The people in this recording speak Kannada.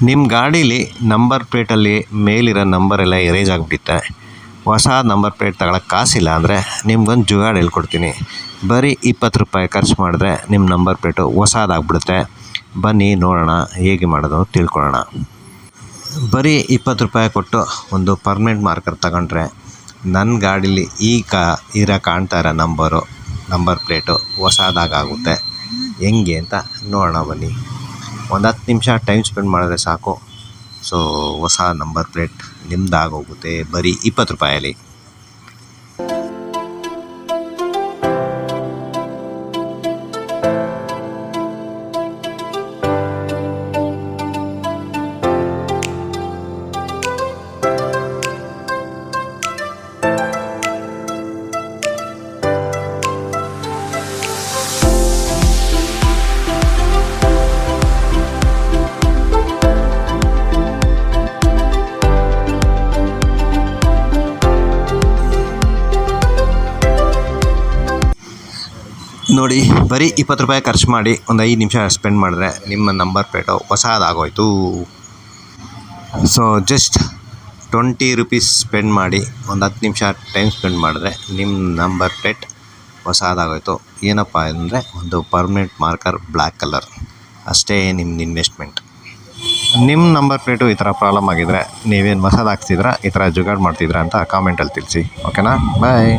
ನಿಮ್ಮ ಗಾಡೀಲಿ ನಂಬರ್ ಪ್ಲೇಟಲ್ಲಿ ಮೇಲಿರೋ ನಂಬರೆಲ್ಲ ಎರೇಜ್ ಆಗಿಬಿಡುತ್ತೆ. ಹೊಸ ನಂಬರ್ ಪ್ಲೇಟ್ ತಗೊಳಕ್ಕೆ ಕಾಸಿಲ್ಲ ಅಂದರೆ ನಿಮ್ಗೊಂದು ಜುಗಾಡ್ ಹೇಳ್ಕೊಡ್ತೀನಿ. ಬರೀ 20 ರೂಪಾಯಿ ಖರ್ಚು ಮಾಡಿದ್ರೆ ನಿಮ್ಮ ನಂಬರ್ ಪ್ಲೇಟು ಹೊಸದಾಗ್ಬಿಡುತ್ತೆ. ಬನ್ನಿ ನೋಡೋಣ ಹೇಗೆ ಮಾಡೋದು ತಿಳ್ಕೊಳ್ಳೋಣ. ಬರೀ 20 ರೂಪಾಯಿ ಕೊಟ್ಟು ಒಂದು ಪರ್ಮನೆಂಟ್ ಮಾರ್ಕರ್ ತಗೊಂಡ್ರೆ ನನ್ನ ಗಾಡೀಲಿ ಕಾಣ್ತಾ ಇರೋ ನಂಬರ್ ಪ್ಲೇಟು ಹೊಸದಾಗುತ್ತೆ. ಹೆಂಗೆ ಅಂತ ನೋಡೋಣ ಬನ್ನಿ. ಒಂದು 10 ನಿಮಿಷ ಟೈಮ್ ಸ್ಪೆಂಡ್ ಮಾಡಿದ್ರೆ ಸಾಕು. ಸೊ ಹೊಸ ನಂಬರ್ ಪ್ಲೇಟ್ ನಿಮ್ದಾಗೋಗುತ್ತೆ ಬರೀ 20 ರೂಪಾಯಲ್ಲಿ. ನೋಡಿ, ಬರೀ 20 ರೂಪಾಯಿ ಖರ್ಚು ಮಾಡಿ ಒಂದು 5 ನಿಮಿಷ ಸ್ಪೆಂಡ್ ಮಾಡಿದ್ರೆ ನಿಮ್ಮ ನಂಬರ್ ಪ್ಲೇಟು ಹೊಸದಾಗೋಯ್ತು. ಸೊ ಜಸ್ಟ್ 20 ರೂಪೀಸ್ ಸ್ಪೆಂಡ್ ಮಾಡಿ ಒಂದು 10 ನಿಮಿಷ ಟೈಮ್ ಸ್ಪೆಂಡ್ ಮಾಡಿದ್ರೆ ನಿಮ್ಮ ನಂಬರ್ ಪ್ಲೇಟ್ ಹೊಸದಾಗೋಯ್ತು. ಏನಪ್ಪ ಅಂದರೆ ಒಂದು ಪರ್ಮನೆಂಟ್ ಮಾರ್ಕರ್ ಬ್ಲ್ಯಾಕ್ ಕಲರ್, ಅಷ್ಟೇ ನಿಮ್ಮದು ಇನ್ವೆಸ್ಟ್ಮೆಂಟ್. ನಿಮ್ಮ ನಂಬರ್ ಪ್ಲೇಟು ಈ ಥರ ಪ್ರಾಬ್ಲಮ್ ಆಗಿದ್ದರೆ ನೀವೇನು ಹೊಸದಾಗ್ತಿದ್ರಾ, ಈ ಥರ ಜುಗಾಡ್ ಮಾಡ್ತಿದ್ರಾ ಅಂತ ಕಾಮೆಂಟಲ್ಲಿ ತಿಳಿಸಿ. ಓಕೆನಾ? ಬಾಯ್.